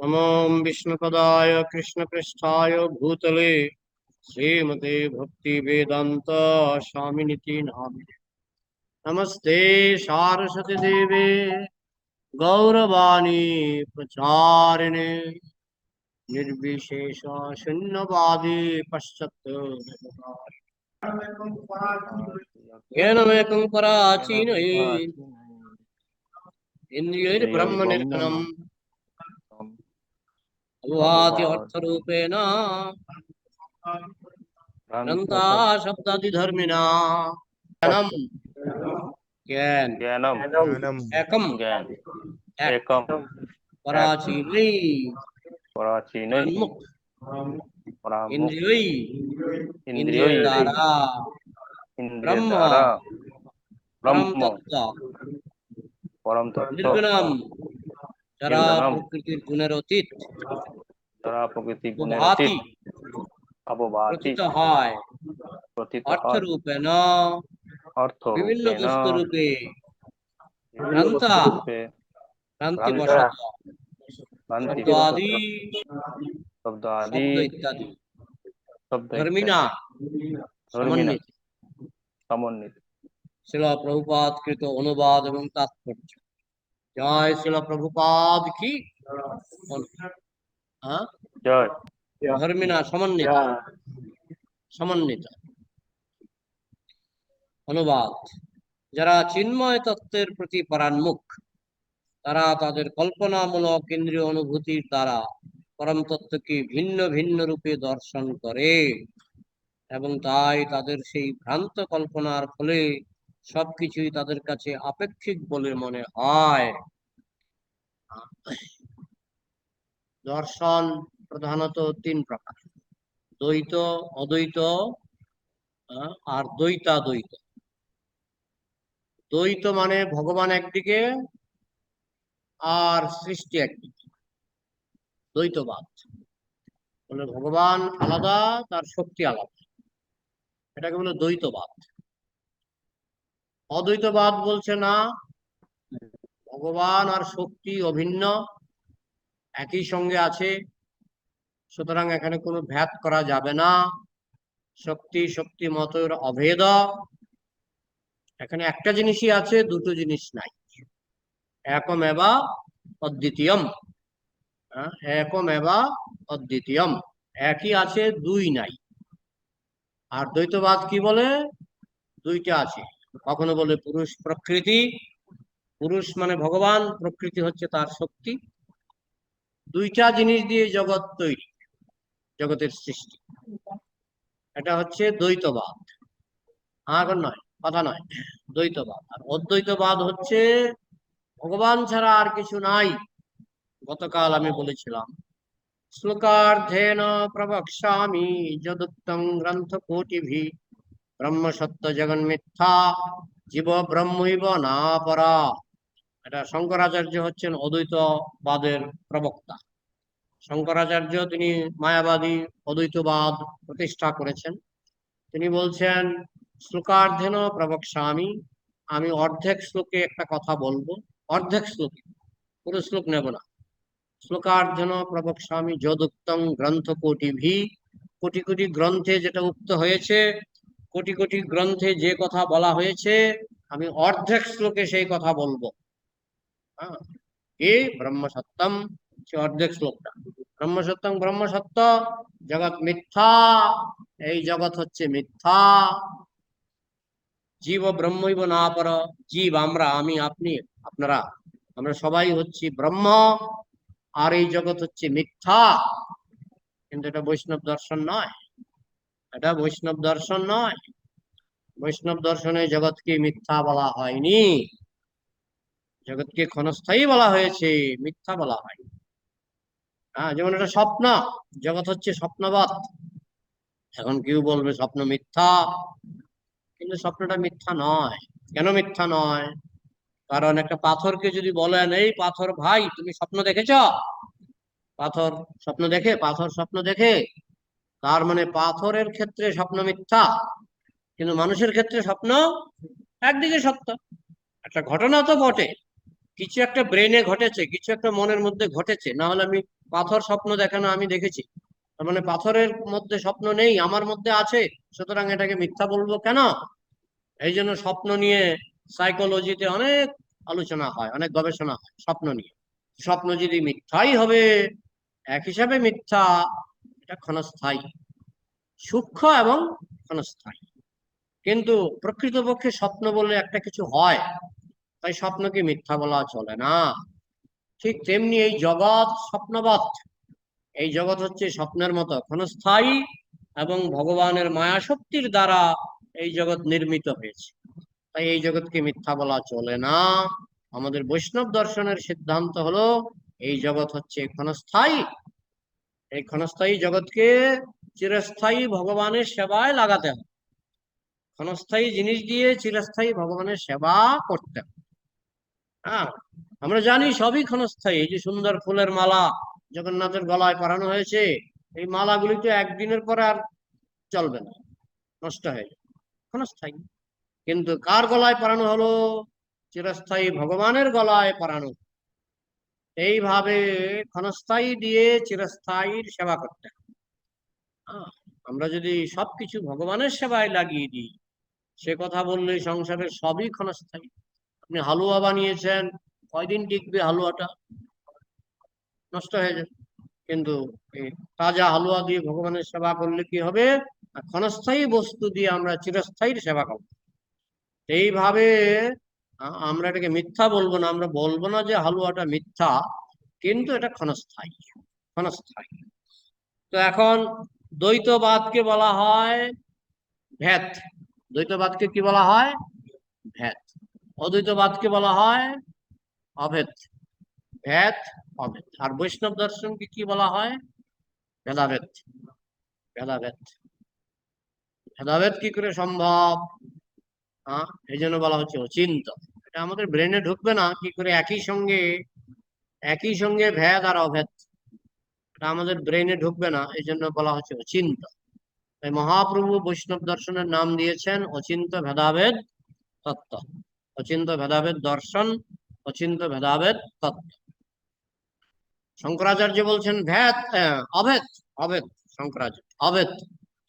नमो विष्णुपदाय कृष्णपृष्ठाय भूतले श्रीमते भक्ति वेदांत स्वामिनिति नामिने। नमस्ते सारस्वती देवे गौरवाणी प्रचारिणे निर्विशेष शून्यवादी पश्चात् ज्ञानमेकं पराचीन इंद्रियैर्ब्रह्म निर्गुणम् अवाति अर्थरूपेण अनंता शब्दादिधर्मिणा ज्ञानम ज्ञान ज्ञानम एकम ज्ञान एक एकम पराचीनै पराचीनै उन्मुक्त परामुख इंद्रियै इंद्रिय इंद्रियों द्वारा इंद्रिय ब्रह्म द्वारा परम ब्रह्म तत्व परम तत्व निर्गुणम जरा निर्गुणम प्रकृतिर गुणेर अतीत तरा प्रकृति गुणेर भाति अतीत अवभाति प्रतीत হয় प्रतीत अर्थ হয় रूपेण अर्थ विभिन्न रूपेण वस्तु रूपे विभिन्न भ्रांता वस्तु रूपे भ्रांति भ्रांता वशत भ्रांति शब्द आदि वशत शब्द आदि शब्द इत्यादि शब्द धर्मिणा इत्यादि धर्मिणा समन्वित समन्वित शिला प्रभुपाद कृत अनुवाद एवं तात्पर्य। जय शिला प्रभुपाद की। हाँ? जय धर्मिणा समन्वित समन्वित অনুবাদ। যারা চিন্ময় তত্ত্বের প্রতি পরান্মুখ তারা তাদের কল্পনামূলক ইন্দ্রিয় অনুভূতির দ্বারা পরম তত্ত্বকে ভিন্ন ভিন্ন রূপে দর্শন করে এবং তাই তাদের সেই ভ্রান্ত কল্পনার ফলে সবকিছুই তাদের কাছে আপেক্ষিক বলে মনে হয়। দর্শন প্রধানত তিন প্রকার: দ্বৈত, অদ্বৈত আর দ্বৈতাদ্বৈত। দ্বৈত মানে ভগবান একদিকে আর সৃষ্টি একদিকে, দ্বৈতবাদ বলে ভগবান আলাদা তার শক্তি আলাদা, এটাকে বলে দ্বৈতবাদ। অদ্বৈতবাদ বলছে না, ভগবান আর শক্তি অভিন্ন, একই সঙ্গে আছে, সুতরাং এখানে কোনো ভেদ করা যাবে না, শক্তি শক্তি মতের অভেদ, এখানে একটা জিনিসই আছে, দুটো জিনিস নাই। একমেবা অদ্বিতীয়ম, একমেবা অদ্বিতীয়ম, একই আছে, দুই নাই। আর দ্বৈতবাদ কি বলে? দুইটা আছে। কখনো বলে পুরুষ প্রকৃতি, পুরুষ মানে ভগবান, প্রকৃতি হচ্ছে তার শক্তি, দুইটা জিনিস দিয়ে জগৎ তৈরি, জগতের সৃষ্টি, এটা হচ্ছে দ্বৈতবাদ। এখন নয়, কথা নয়, দ্বৈতবাদ। আর অদ্বৈতবাদ হচ্ছে ভগবান ছাড়া আর কিছু নাই। গতকাল আমি বলেছিলাম, শ্লোকার্ধেন প্রবক্ষ্যামি যদুক্তং গ্রন্থ কোটিভি ব্রহ্ম সত্য জগন মিথ্যা জীব ব্রহ্মৈব না পরা। এটা শঙ্করাচার্য হচ্ছেন অদ্বৈতবাদের প্রবক্তা। শঙ্করাচার্য তিনি মায়াবাদী অদ্বৈতবাদ প্রতিষ্ঠা করেছেন। তিনি বলছেন, শ্লোকার্ধেন প্রবক্ষ্যামি, আমি অর্ধেক শ্লোকে একটা কথা বলবো, অর্ধেক শ্লোকে, পুরো শ্লোক নেব না। শ্লোকার্ধেন প্রবক্ষ্যামি যদুক্তং গ্রন্থ কোটিভি, কোটি কোটি গ্রন্থে যেটা উক্ত হয়েছে, কোটি কোটি গ্রন্থে যে কথা বলা হয়েছে, আমি অর্ধেক শ্লোকে সেই কথা বলবো। হ্যাঁ, এই ব্রহ্ম সত্যম, সে অর্ধেক শ্লোকটা ব্রহ্ম সত্যম, ব্রহ্ম সত্য, জগৎ মিথ্যা, এই জগৎ হচ্ছে মিথ্যা, জীব ব্রহ্মৈব না পর, জীব আমরা, আমি, আপনি, আপনারা, আমরা সবাই হচ্ছি ব্রহ্ম, আর এই জগৎ হচ্ছে মিথ্যা। কিন্তু এটা বৈষ্ণব দর্শন নয়, এটা বৈষ্ণব দর্শন নয়। বৈষ্ণব দর্শনে জগৎকে মিথ্যা বলা হয়নি, জগৎকে ক্ষণস্থায়ী বলা হয়েছে, মিথ্যা বলা হয়নি। হ্যাঁ, যেমন এটা স্বপ্ন, জগৎ হচ্ছে স্বপ্নবাদ। এখন কেউ বলবে স্বপ্ন মিথ্যা, কিন্তু স্বপ্নটা মিথ্যা নয়। কেন মিথ্যা নয়? কারণ একটা পাথরকে যদি বলেন, এই পাথর ভাই তুমি স্বপ্ন দেখেছ, পাথর স্বপ্ন দেখে, পাথর স্বপ্ন দেখে, তার মানে পাথরের ক্ষেত্রে স্বপ্ন মিথ্যা, কিন্তু মানুষের ক্ষেত্রে স্বপ্ন একদিকে সত্য। একটা ঘটনা তো বটে, কিছু একটা ব্রেনে ঘটেছে, কিছু একটা মনের মধ্যে ঘটেছে, না হলে আমি পাথর স্বপ্ন দেখানো আমি দেখেছি, তার মানে পাথরের মধ্যে স্বপ্ন নেই, আমার মধ্যে আছে, সুতরাং এটাকে মিথ্যা বলবো কেন? এই জন্য স্বপ্ন নিয়ে সাইকোলজিতে অনেক আলোচনা হয়, অনেক গবেষণা হয় স্বপ্ন নিয়ে। স্বপ্ন যদি মিথ্যাই হবে, এক হিসাবে মিথ্যা, এটা ক্ষণস্থায়ী, সূক্ষ্ম এবং ক্ষণস্থায়ী। কিন্তু প্রকৃতপক্ষে স্বপ্ন বললে একটা কিছু হয়, তাই স্বপ্নকে মিথ্যা বলা চলে না। ঠিক তেমনি এই জগৎ স্বপ্নবৎ, এই জগৎ হচ্ছে স্বপ্নের মতো ক্ষণস্থায়ী, এবং ভগবানের মায়া শক্তির দ্বারা এই জগৎ নির্মিত হয়েছে, তাই এই জগৎকে মিথ্যা বলা চলে না। আমাদের বৈষ্ণব দর্শনের সিদ্ধান্ত হলো এই জগৎ হচ্ছে ক্ষণস্থায়ী, এই ক্ষণস্থায়ী জগৎকে চিরস্থায়ী ভগবানের সেবায় লাগাতে হবে, ক্ষণস্থায়ী জিনিস দিয়ে চিরস্থায়ী ভগবানের সেবা করতে হবে। হ্যাঁ, আমরা জানি সবই ক্ষণস্থায়ী। এই যে সুন্দর ফুলের মালা জগন্নাথের গলায় পরানো হয়েছে, এই মালাগুলি তো একদিনের পরে আর চলবে না, নষ্ট হয়ে যাবে, ক্ষণস্থায়ী। কিন্তু কার গলায় পরানো হলো? চিরস্থায়ী ভগবানের গলায় পরানো। এইভাবে ক্ষণস্থায়ী দিয়ে চিরস্থায়ীর সেবা করতে হবে। আমরা যদি সবকিছু ভগবানের সেবায় লাগিয়ে দিই, সে কথা বললে সংসারের সবই ক্ষণস্থায়ী। আপনি হালুয়া বানিয়েছেন, কয়দিন টিকবে হালুয়াটা? নষ্ট হয়ে যাবে। কিন্তু এই তাজা হালুয়া দিয়ে ভগবানের সেবা করলে কি হবে? ক্ষণস্থায়ী বস্তু দিয়ে আমরা চিরস্থায়ীর সেবা করব। এইভাবে আমরা এটাকে মিথ্যা বলবো না, আমরা বলবো না যে হালুয়াটা মিথ্যা, কিন্তু এটা ক্ষণস্থায়ী, ক্ষণস্থায়ী। তো এখন দ্বৈতবাদকে বলা হয় ভেদ। দ্বৈতবাদকে কি বলা হয়? ভেদ। অদ্বৈতবাদকে বলা হয় অভেদ। ভেদ, অভেদ। আর বৈষ্ণব দর্শনকে কি বলা হয়? ভেদাভেদ। ভেদাভেদ। ভেদাভেদ কি করে সম্ভব? এই জন্য বলা হচ্ছে অচিন্ত। এটা আমাদের ব্রেনে ঢুকবে না কি করে একই সঙ্গে ভেদ আর অভেদ, এটা আমাদের ব্রেনে ঢুকবে না, এই জন্য বলা হচ্ছে অচিন্ত। তাই মহাপ্রভু বৈষ্ণব দর্শনের নাম দিয়েছেন অচিন্ত ভেদাভেদ তত্ত্ব, অচিন্ত ভেদাভেদ দর্শন, অচিন্ত ভেদাভেদ তত্ত্ব। শঙ্করাচার্য বলছেন ভেদ, অভেদ, অভেদ। শঙ্করাচার্য অভেদ,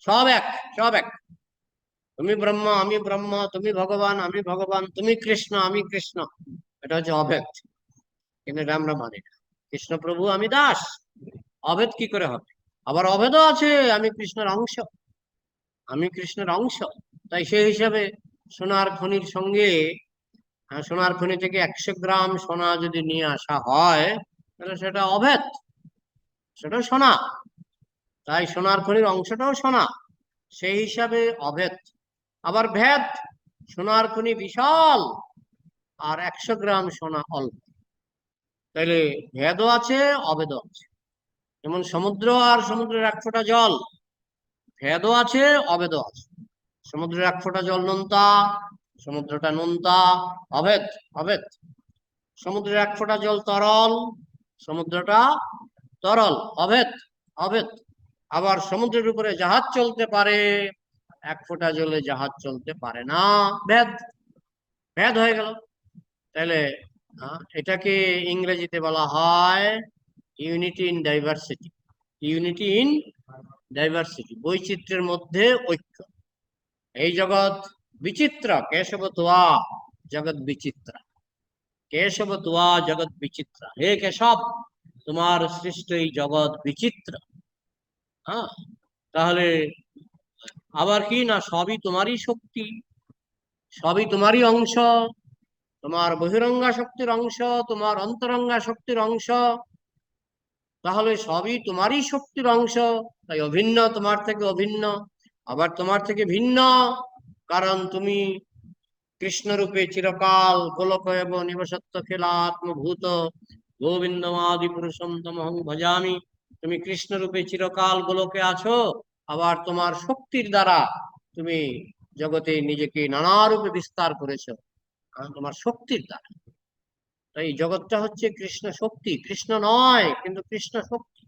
সব এক, সব এক। তুমি ব্রহ্ম আমি ব্রহ্ম, তুমি ভগবান আমি ভগবান, তুমি কৃষ্ণ আমি কৃষ্ণ, এটা হচ্ছে অভেদ। কিন্তু এটা আমরা মানি না। কৃষ্ণ প্রভু আমি দাস, অভেদ কি করে হবে? আবার অভেদও আছে, আমি কৃষ্ণের অংশ, আমি কৃষ্ণের অংশ। তাই সেই হিসাবে সোনার খনির সঙ্গে, সোনার খনি থেকে 100 গ্রাম সোনা যদি নিয়ে আসা হয়, তাহলে সেটা অভেদ, সেটাও সোনা। তাই সোনার খনির অংশটাও সোনা, সেই হিসাবে অভেদ। আবার ভেদ, সোনার খনি বিশাল আর 100 গ্রাম সোনা অল্প। তাইলে ভেদও আছে, অভেদও আছে। যেমন সমুদ্র আর সমুদ্রের 1 ফোঁটা জল, ভেদও আছে, অভেদও আছে। সমুদ্রের 1 ফোঁটা জল নোনতা, সমুদ্রটা নোনতা, অভেদ, অভেদ। সমুদ্রের 1 ফোঁটা জল তরল, সমুদ্রটা তরল, অভেদ, অভেদ। আবার সমুদ্রের উপরে জাহাজ চলতে পারে, 1 ফোঁটা জলে জাহাজ চলতে পারে না, ভেদ, ভেদ হয়ে গেল। তাহলে এটাকে ইংরেজিতে বলা হয় unity in diversity. Unity in diversity, বৈচিত্র্যের মধ্যে ঐক্য। এই জগৎ বিচিত্র, কেশব তোয়া জগৎ বিচিত্র, কেশব তোয়া জগৎ বিচিত্র। হে কেশব, তোমার সৃষ্ট এই জগৎ বিচিত্র। হ্যাঁ, তাহলে আবার কি না, সবই তোমারই শক্তি, সবই তোমারই অংশ, তোমার বহিরঙ্গা শক্তির অংশ, তোমার অন্তরঙ্গা শক্তির অংশ। তাহলে সবই তোমারই শক্তির অংশ, তাই অভিন্ন, তোমার থেকে অভিন্ন, আবার তোমার থেকে ভিন্ন, কারণ তুমি কৃষ্ণরূপে চিরকাল গোলক এব নিবসত্ব খেলাত্মভূত গোবিন্দমাদি পুরুষম তমহং ভজামি। তুমি কৃষ্ণরূপে চিরকাল গোলকে আছো, আবার তোমার শক্তির দ্বারা তুমি জগতে নিজেকে নানা রূপে বিস্তার করেছো, তোমার শক্তির দ্বারা। তাই জগৎটা হচ্ছে কৃষ্ণ শক্তি, কৃষ্ণ নয়, কিন্তু কৃষ্ণ শক্তি।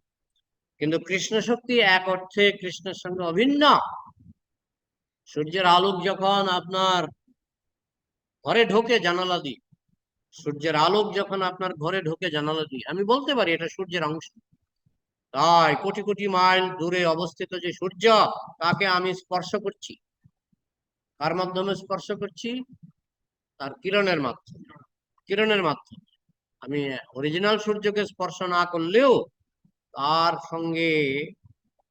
কিন্তু কৃষ্ণ শক্তি এক অর্থে কৃষ্ণের সঙ্গে অভিন্ন। সূর্যের আলোক যখন আপনার ঘরে ঢোকে জানালা দিয়ে, সূর্যের আলোক যখন আপনার ঘরে ঢোকে জানালা দিয়ে, আমি বলতে পারি এটা সূর্যের অংশ। তাই কোটি কোটি মাইল দূরে অবস্থিত যে সূর্য, তাকে আমি স্পর্শ করছি। কার মাধ্যমে স্পর্শ করছি? তার কিরণের মাধ্যমে। কিরণের মাধ্যমে আমি অরিজিনাল সূর্যকে স্পর্শ না করলেও তার সঙ্গে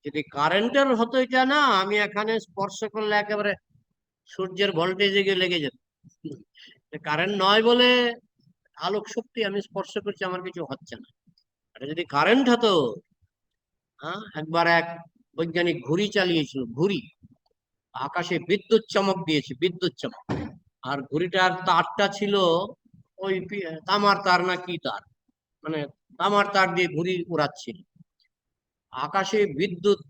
যদি কারেন্টের হতো, এটা না, আমি এখানে স্পর্শ করলে একেবারে সূর্যের ভোল্টেজে গিয়ে লেগে যেত। কারেন্ট নয় বলে আলোক শক্তি আমি স্পর্শ করছি, আমার কিছু হচ্ছে না। এটা যদি কারেন্ট হতো, হ্যাঁ, একবার এক বৈজ্ঞানিক ঘুড়ি চালিয়েছিল, ঘুড়ি আকাশে বিদ্যুৎ চমক দিয়েছে, বিদ্যুৎ চমক। আর ঘুড়িটার তারটা ছিল ওই তামার তার না কি তার, মানে তামার তার দিয়ে ঘুড়ি উড়াচ্ছিল। আকাশে বিদ্যুৎ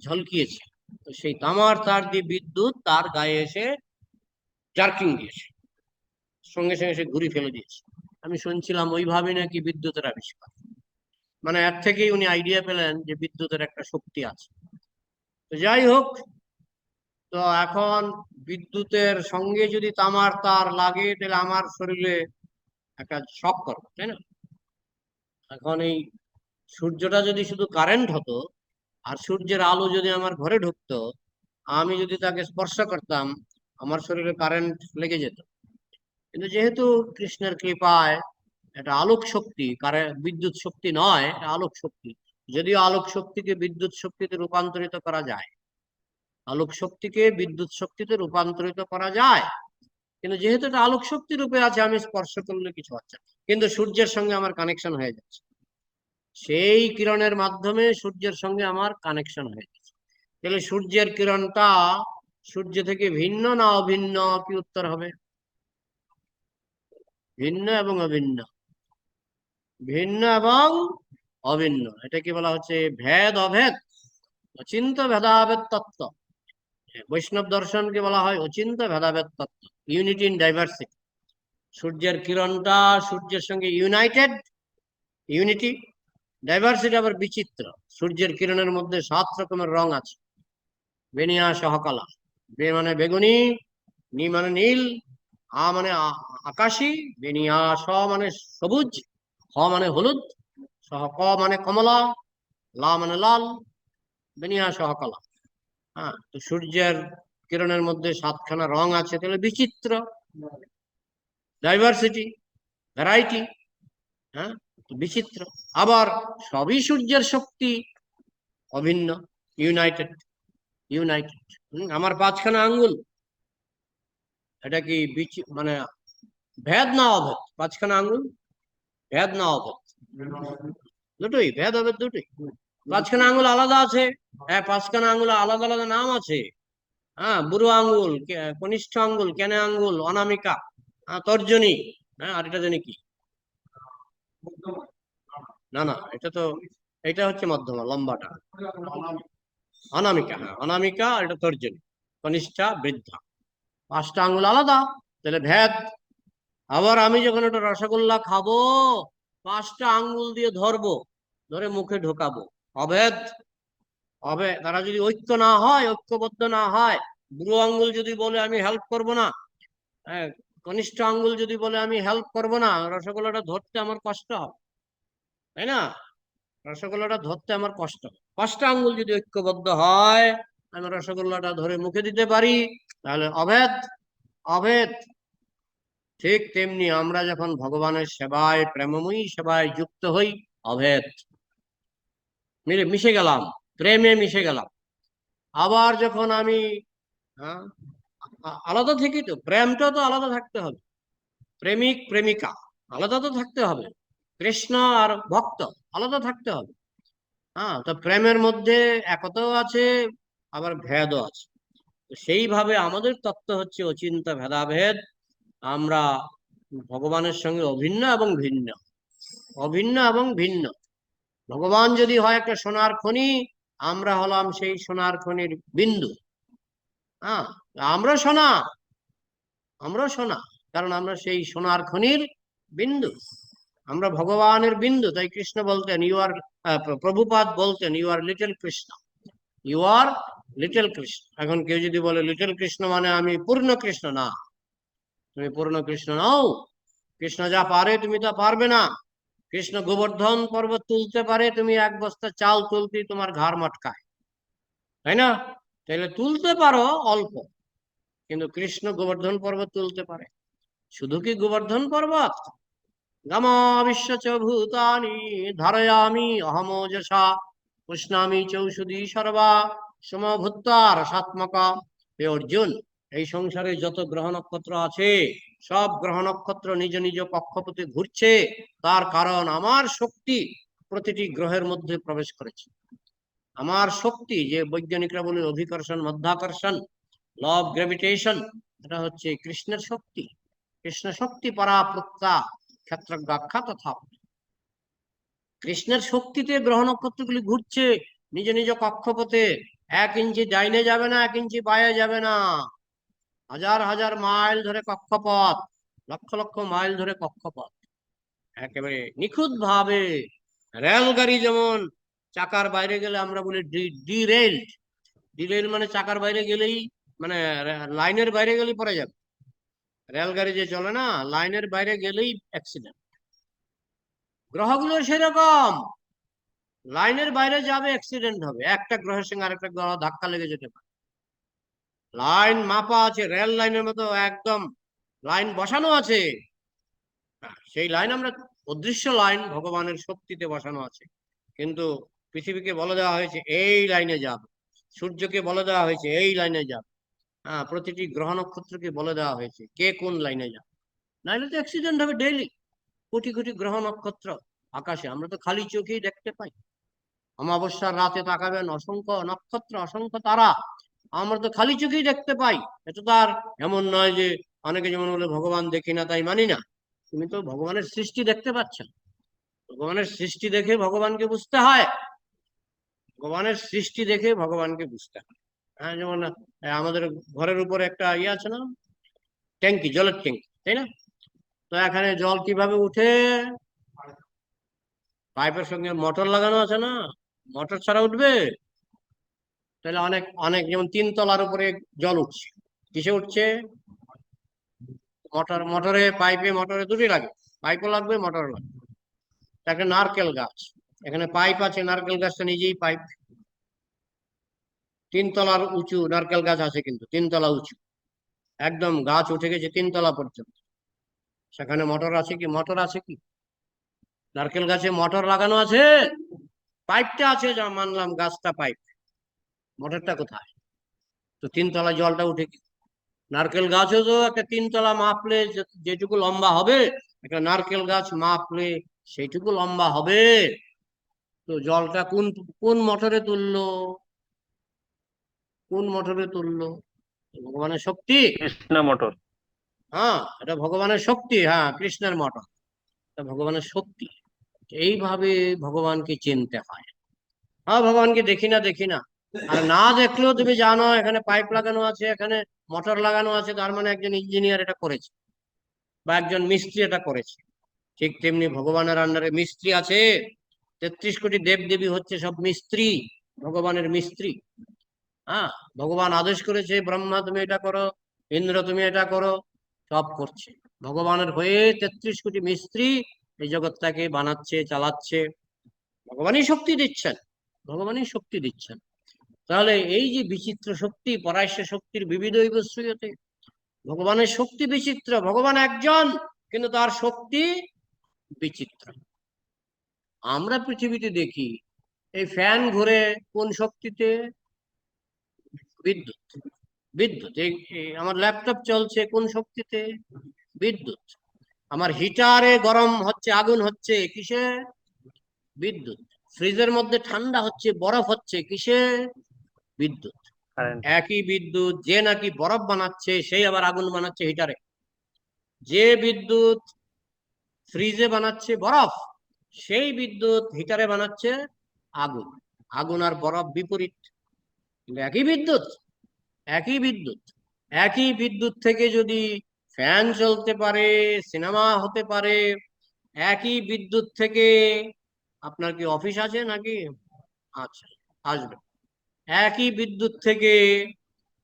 ঝলকিয়েছে, তো সেই তামার তার দিয়ে বিদ্যুৎ তার গায়ে এসে জার্কিং দিয়েছে, সঙ্গে সঙ্গে সে ঘুড়ি ফেলে দিয়েছে। আমি শুনছিলাম ওইভাবে নাকি বিদ্যুতের আবিষ্কার। মানে এর থেকেই উনি আইডিয়া পেলেন যে বিদ্যুতের একটা শক্তি আছে। তো যাই হোক, তো এখন বিদ্যুতের সঙ্গে যদি তামার তার লাগে, তাহলে আমার শরীরে একটা শক করবে, তাই না? এখন এই সূর্যটা যদি শুধু কারেন্ট হতো, আর সূর্যের আলো যদি আমার ঘরে ঢুকতো, আমি যদি তাকে স্পর্শ করতাম, আমার শরীরে কারেন্ট লেগে যেত। কিন্তু যেহেতু কৃষ্ণের কৃপায় এটা আলোক শক্তি, বিদ্যুৎ শক্তি নয়, এটা আলোক শক্তি। যদিও আলোক শক্তিকে বিদ্যুৎ শক্তিতে রূপান্তরিত করা যায়, আলোক শক্তিকে বিদ্যুৎ শক্তিতে রূপান্তরিত করা যায়, কিন্তু যেহেতু এটা আলোক শক্তি রূপে আছে, আমি স্পর্শ করলে কিছু হচ্ছে না। কিন্তু সূর্যের সঙ্গে আমার কানেকশন হয়ে যাচ্ছে, সেই কিরণের মাধ্যমে সূর্যের সঙ্গে আমার কানেকশন হয়ে যাচ্ছে। তাহলে সূর্যের কিরণটা সূর্য থেকে ভিন্ন না অভিন্ন? কি উত্তর হবে? ভিন্ন এবং অভিন্ন। ভিন্ন এবং অভিন্ন, এটাকে বলা হচ্ছে ভেদ অভেদ, অচিন্ত ভেদাভেদ তত্ত্ব। বৈষ্ণব দর্শনকে বলা হয় অচিন্ত ভেদাভেদ তত্ত্ব, ইউনিটি ইন ডাইভার্সিটি। সূর্যের কিরণটা সূর্যের সঙ্গে ইউনাইটেড, ইউনিটি। ডাইভার্সিটি আবার বিচিত্র। সূর্যের কিরণের মধ্যে 7 রকমের রং আছে। বেনিয়া সহকালা, বে মানে বেগুনি, নি মানে নীল, আ মানে আকাশী, বেনিয়া স মানে সবুজ, হ মানে হলুদ, সহ ক মানে কমলা, লা মানে লাল, বেনিয়া সহকালা। হ্যাঁ, তো সূর্যের কিরণের মধ্যে 7খানা রং আছে, তাহলে বিচিত্র, ডাইভার্সিটি, ভ্যারাইটি। হ্যাঁ, বিচিত্র। আবার সবই সূর্যের শক্তি, অভিন্ন, ইউনাইটেড, ইউনাইটেড। আমার 5খানা আঙ্গুল, এটা কি মানে ভেদ না অভেদ? 5খানা আঙ্গুল ভেদ না অভেদ? দুটোই ভেদ অভেদ, দুটোই। 5খানা আঙ্গুল আলাদা আছে, হ্যাঁ, 5খানা আঙ্গুল আলাদা আলাদা নাম আছে। হ্যাঁ, বুড়ো আঙ্গুল, কনিষ্ঠ আঙ্গুল, কেনে আঙ্গুল, অনামিকা, তর্জনী। হ্যাঁ, আর এটা জানি কি? না না, এটা তো, এটা হচ্ছে মধ্যমা, লম্বাটা অনামিকা। হ্যাঁ, অনামিকা, আর এটা তর্জনী, কনিষ্ঠা, বৃদ্ধা। 5টা আঙ্গুল আলাদা, তাহলে ভেদ। আবার আমি যখন একটা রসগোল্লা খাবো, 5টা আঙ্গুল দিয়ে ধরবো, ধরে মুখে ঢোকাবো, অভেদ। অভেদ, তারা যদি ঐক্য না হয়, ঐক্যবদ্ধ না হয়, বুড়ো আঙ্গুল যদি বলে আমি হেল্প করব না, হ্যাঁ, কনিষ্ঠ আঙ্গুল যদি বলে আমি হেল্প করব না, রসগোল্লাটা ধরতে আমার কষ্ট হবে, তাই না? রসগোল্লাটা ধরতে আমার কষ্ট হবে। 5টা আঙ্গুল যদি ঐক্যবদ্ধ হয়, আমি রসগোল্লাটা ধরে মুখে দিতে পারি, তাহলে অভেদ, অভেদ। ঠিক তেমনি আমরা যখন ভগবানের সেবায়, প্রেমময়ী সেবায় যুক্ত হই, অভেদ, মিশে গেলাম, প্রেমে মিশে গেলাম। আবার যখন আমি, হ্যাঁ, আলাদা থেকে, তো প্রেমটা তো আলাদা থাকতে হবে, প্রেমিক প্রেমিকা আলাদা তো থাকতে হবে, কৃষ্ণ আর ভক্ত আলাদা থাকতে হবে। হ্যাঁ, তো প্রেমের মধ্যে একতাও আছে, আবার ভেদও আছে। তো সেইভাবে আমাদের তত্ত্ব হচ্ছে অচিন্ত ভেদাভেদ। আমরা ভগবানের সঙ্গে অভিন্ন এবং ভিন্ন, অভিন্ন এবং ভিন্ন। ভগবান যদি হয় একটা সোনার খনি, আমরা হলাম সেই সোনার খনির বিন্দু। হ্যাঁ, আমরা সোনা, আমরা সোনা, কারণ আমরা সেই সোনার খনির বিন্দু, আমরা ভগবানের বিন্দু। তাই কৃষ্ণ বলতেন ইউ আর, প্রভুপাদ বলতেন you are little Krishna, you are little Krishna. এখন কেউ যদি বলে লিটল কৃষ্ণ মানে আমি পূর্ণ কৃষ্ণ, না, তুমি পূর্ণ কৃষ্ণ নও। কৃষ্ণ যা পারে তুমি তা পারবে না। কৃষ্ণ গোবর্ধন পর্বত তুলতে পারে, তুমি এক বস্তা চাল তুলতে তোমার ঘাড় মটকায়, তাই না? তাহলে তুলতে পারো অল্প, কিন্তু কৃষ্ণ গোবর্ধন পর্বত তুলতে পারে। শুধু কি গোবর্ধন পর্বত? গামা বিশ্ব চ ভূতানি ধারয়ামি অহমোজসা পুষ্ণামি চৌষধি সর্বা সমভূত্বা রসাত্মকা। হে অর্জুন, এই সংসারে যত গ্রহ নক্ষত্র আছে, সব গ্রহ নক্ষত্র নিজ নিজ কক্ষপথে ঘুরছে, তার কারণ আমার শক্তি প্রতিটি গ্রহের মধ্যে প্রবেশ করেছে। আমার শক্তি, যে বৈজ্ঞানিকরা বলে অভিকর্ষণ মধ্যাকর্ষণ, ল অফ গ্র্যাভিটেশন, এটা হচ্ছে কৃষ্ণের শক্তি। কৃষ্ণ শক্তি পরা প্রত্যা ক্ষেত্রজ্ঞাখ্যা তথা। কৃষ্ণের শক্তিতে গ্রহ নক্ষত্রগুলি ঘুরছে নিজ নিজ কক্ষপথে। 1 ইঞ্চি ডাইনে যাবে না, 1 ইঞ্চি বায়ে যাবে না। হাজার হাজার মাইল ধরে কক্ষপথ, লক্ষ লক্ষ মাইল ধরে কক্ষপথ, একেবারে নিখুঁত ভাবে। রেলগাড়ি যেমন চাকার বাইরে গেলে আমরা বলি ডিরেল। ডিরেল মানে চাকার বাইরে গেলেই, মানে লাইনের বাইরে গেলেই পড়ে যাবে। রেলগাড়ি যে চলে না, লাইনের বাইরে গেলেই অ্যাক্সিডেন্ট। গ্রহগুলো সেরকম, লাইনের বাইরে যাবে অ্যাক্সিডেন্ট হবে, একটা গ্রহের সঙ্গে আরেকটা গ্রহ ধাক্কা লেগে যেতে পারে। লাইন মাপা আছে, রেল লাইনের মতো একদম লাইন বসানো আছে। সেই লাইন আমরা, অদৃশ্য লাইন ভগবানের শক্তিতে বসানো আছে। কিন্তু পৃথিবীকে বলে দেওয়া হয়েছে এই লাইনে যাবে, সূর্যকে বলে দেওয়া হয়েছে এই লাইনে যাবে। প্রতিটি গ্রহ নক্ষত্রকে বলে দেওয়া হয়েছে কে কোন লাইনে যাবে, নাইলে তো অ্যাক্সিডেন্ট হবে ডেইলি। কোটি কোটি গ্রহ নক্ষত্র আকাশে, আমরা তো খালি চোখেই দেখতে পাই। অমাবস্যার রাতে তাকাবেন, অসংখ্য নক্ষত্র, অসংখ্য তারা, আমরা তো খালি চোখেই দেখতে পাই। এটা তো আর এমন নয় যে অনেকে যেমন বলে ভগবান দেখি না তাই মানি না। তুমি তো ভগবানের সৃষ্টি দেখতে পাচ্ছ, ভগবানের সৃষ্টি দেখে ভগবানকে বুঝতে হয়। ভগবানের সৃষ্টি দেখে ভগবানকে বুঝতে হয়। যেমন আমাদের ঘরের উপরে একটা ইয়ে আছে না, ট্যাঙ্কি, জলের ট্যাঙ্কি, তাই না? তো এখানে জল কিভাবে উঠে? পাইপের সঙ্গে মোটর লাগানো আছে না, মোটর ছাড়া উঠবে? তাহলে অনেক অনেক, যেমন 3 তলার উপরে জল উঠছে, কিসে উঠছে? মোটর, মোটরে পাইপে, মোটরে দুটোই লাগে, পাইপও লাগবে মোটর লাগবে। একটা নারকেল গাছ, এখানে পাইপ আছে, নারকেল গাছটা নিজেই পাইপ। 3 তলার উঁচু নারকেল গাছ আছে, কিন্তু 3 তলা উঁচু, একদম গাছ উঠে গেছে 3 তলা পর্যন্ত। সেখানে মোটর আছে কি? মোটর আছে কি? নারকেল গাছে মোটর লাগানো আছে? পাইপটা আছে, যা মানলাম গাছটা পাইপ, মোটরটা কোথায়? তো 3 তলা জলটা উঠে কি? নারকেল গাছও তো একটা 3 তলা মাপলে যেটুকু লম্বা হবে, একটা নারকেল গাছ মাপলে সেইটুকু লম্বা হবে। তো জলটা কোন কোন মোটরে তুললো? কোন মোটরে তুললো? ভগবানের শক্তি। কৃষ্ণ মোটর। এটা ভগবানের শক্তি, কৃষ্ণের মোটর, এটা ভগবানের শক্তি। এইভাবে ভগবানকে চিনতে হয়। ভগবানকে দেখি না, দেখি না। আর না দেখলেও তুমি জানো এখানে পাইপ লাগানো আছে, এখানে মোটর লাগানো আছে, তার মানে একজন ইঞ্জিনিয়ার এটা করেছে, বা একজন মিস্ত্রি এটা করেছে। ঠিক তেমনি ভগবানের আন্ডারে মিস্ত্রি আছে। 33 কোটি দেব দেবী হচ্ছে সব মিস্ত্রি, ভগবানের মিস্ত্রি। হ্যাঁ, ভগবান আদেশ করেছে ব্রহ্মা তুমি এটা করো, ইন্দ্র তুমি এটা করো, সব করছে ভগবানের হয়ে। 33 কোটি মিস্ত্রি এই জগৎটাকে বানাচ্ছে, চালাচ্ছে। ভগবানই শক্তি দিচ্ছেন, ভগবানই শক্তি দিচ্ছেন। তাহলে এই যে বিচিত্র শক্তি, পরাশ্য শক্তির বিবিধ বৈশ্রীয়তে, ভগবানের শক্তি বিচিত্র। ভগবান একজন, কিন্তু তার শক্তি বিচিত্র। আমরা পৃথিবীতে দেখি এই ফ্যান ঘুরে কোন শক্তিতে? বিদ্যুৎ। বিদ্যুৎ। আমার ল্যাপটপ চলছে কোন শক্তিতে? বিদ্যুৎ। আমার হিটারে গরম হচ্ছে, আগুন হচ্ছে, কিসে? বিদ্যুৎ। ফ্রিজের মধ্যে ঠান্ডা হচ্ছে, বরফ হচ্ছে, কিসে? বিদ্যুৎ। কারেন্ট। একই বিদ্যুৎ, যে নাকি বরফ বানাচ্ছে সেই আবার আগুন বানাচ্ছে হিটারে। যে বিদ্যুৎ ফ্রিজে বানাচ্ছে বরফ, সেই বিদ্যুৎ হিটারে বানাচ্ছে আগুন। আগুন আর বরফ বিপরীত, কিন্তু একই বিদ্যুৎ। একই বিদ্যুৎ। একই বিদ্যুৎ থেকে যদি ফ্যান চলতে পারে, সিনেমা হতে পারে, একই বিদ্যুৎ থেকে, আপনার কি অফিস আছে নাকি? আচ্ছা, আসবে। একই বিদ্যুৎ থেকে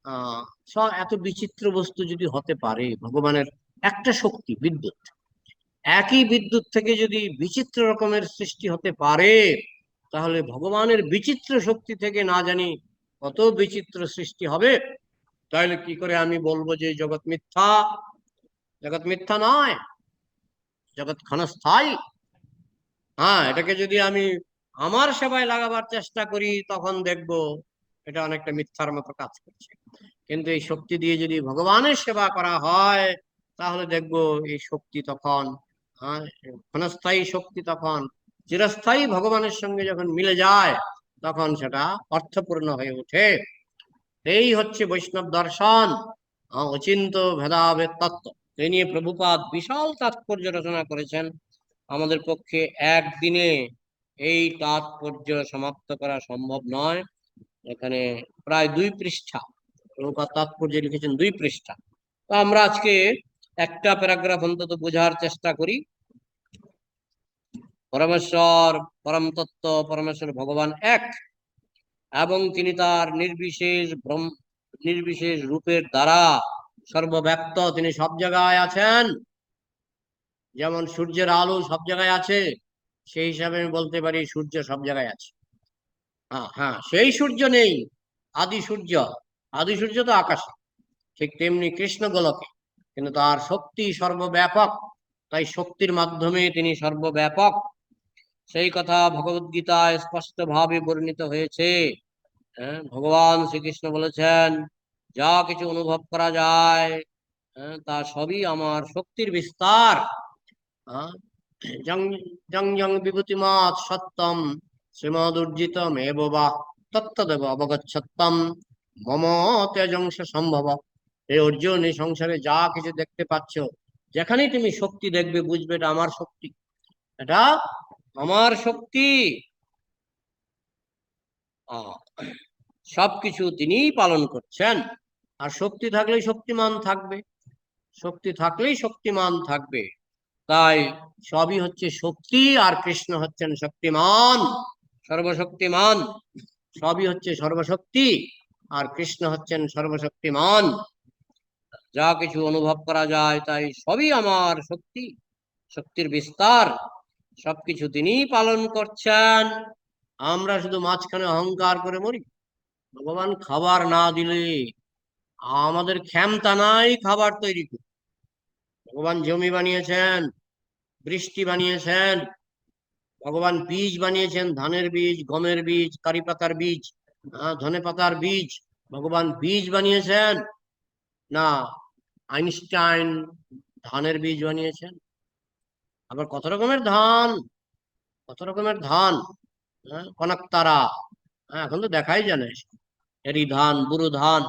আহ সব এত বিচিত্র বস্তু যদি হতে পারে, ভগবানের একটা শক্তি বিদ্যুৎ, একই বিদ্যুৎ থেকে যদি বিচিত্র রকমের সৃষ্টি হতে পারে, তাহলে ভগবানের বিচিত্র শক্তি থেকে না জানি কত বিচিত্র সৃষ্টি হবে। তাহলে কি করে আমি বলবো যে জগৎ মিথ্যা? জগৎ মিথ্যা নয়, জগৎ ক্ষণস্থায়ী। হ্যাঁ, এটাকে যদি আমি আমার সেবায় লাগাবার চেষ্টা করি, তখন দেখবো এটা অনেকটা মিথ্যার মতো কাজ করছে। কিন্তু এই শক্তি দিয়ে যদি ভগবানের সেবা করা হয়, তাহলে দেখবো এই শক্তি তখন, হ্যাঁ, ক্ষণস্থায়ী শক্তি তখন চিরস্থায়ী ভগবানের সঙ্গে যখন মিলে যায়, তখন সেটা অর্থপূর্ণ হয়ে ওঠে। এই হচ্ছে বৈষ্ণব দর্শন, অচিন্ত ভেদাভেদ তত্ত্ব। এই নিয়ে প্রভুপাদ বিশাল তাৎপর্য রচনা করেছেন। আমাদের পক্ষে একদিনে এই তাৎপর্য সমাপ্ত করা সম্ভব নয়। এখানে প্রায় 2 পৃষ্ঠা প্রভুপাদ তাৎপর্য লিখেছেন, 2 পৃষ্ঠা। তো আমরা আজকে একটা প্যারাগ্রাফ অন্তত বোঝার চেষ্টা করি। পরমেশ্বর, পরম তত্ত্ব, পরমেশ্বর ভগবান এক, এবং তিনি তার নির্বিশেষ রূপের দ্বারা সর্বব্যাপ্ত। তিনি সব জায়গায় আছেন। যেমন সূর্যের আলো সব জায়গায় আছে, সেই হিসাবে আমি বলতে পারি সূর্য সব জায়গায় আছে। হ্যাঁ হ্যাঁ, সেই সূর্য নেই, আদি সূর্য। আদি সূর্য তো আকাশে, ঠিক তেমনি কৃষ্ণ গোলকে, কিন্তু তার শক্তি সর্বব্যাপক। তাই শক্তির মাধ্যমে তিনি সর্বব্যাপক। সেই কথা ভগবদ্গীতায় স্পষ্ট ভাবে বর্ণিত হয়েছে। ভগবান শ্রীকৃষ্ণ বলেছেন, যা কিছু অনুভব করা যায়, তা সবই আমার শক্তির বিস্তার। জং জং জং বিভূতিমাৎ সত্যম শ্রীমদুর্জিতম এব বা তত্ত্বদেব অবগচ্ছত্তম মম তেজংশ সম্ভব। এই অর্জুন, এই সংসারে যা কিছু দেখতে পাচ্ছ, যেখানেই তুমি শক্তি দেখবে, বুঝবে এটা আমার শক্তি, এটা আমার শক্তি। সবকিছু তিনিই পালন করছেন। আর শক্তি থাকলেই শক্তিমান থাকবে, শক্তি থাকলেই শক্তিমান থাকবে। তাই সবই হচ্ছে শক্তি, আর কৃষ্ণ হচ্ছেন শক্তিমান, সর্বশক্তিমান। সবই হচ্ছে সর্বশক্তি, আর কৃষ্ণ হচ্ছেন সর্বশক্তিমান। যা কিছু অনুভব করা যায়, তাই সবই আমার শক্তি, শক্তির বিস্তার। সবকিছু তিনিই পালন করছেন। আমরা শুধু মাঝখানে অহংকার করে মরি। ভগবান খাবার না দিলে আমাদের ক্ষমতা নাই খাবার তৈরি করে। ভগবান জমি বানিয়েছেন, বৃষ্টি বানিয়েছেন, ভগবান বীজ বানিয়েছেন, ধানের বীজ, গমের বীজ, কারি পাতার বীজ, ধনে পাতার বীজ। ভগবান বীজ বানিয়েছেন না? আইনস্টাইন ধানের বীজ বানিয়েছেন। আবার কত রকমের ধান, কত রকমের ধান, কনকতারা, এখন তো দেখাই জানে, এরি ধান, বুরো ধান,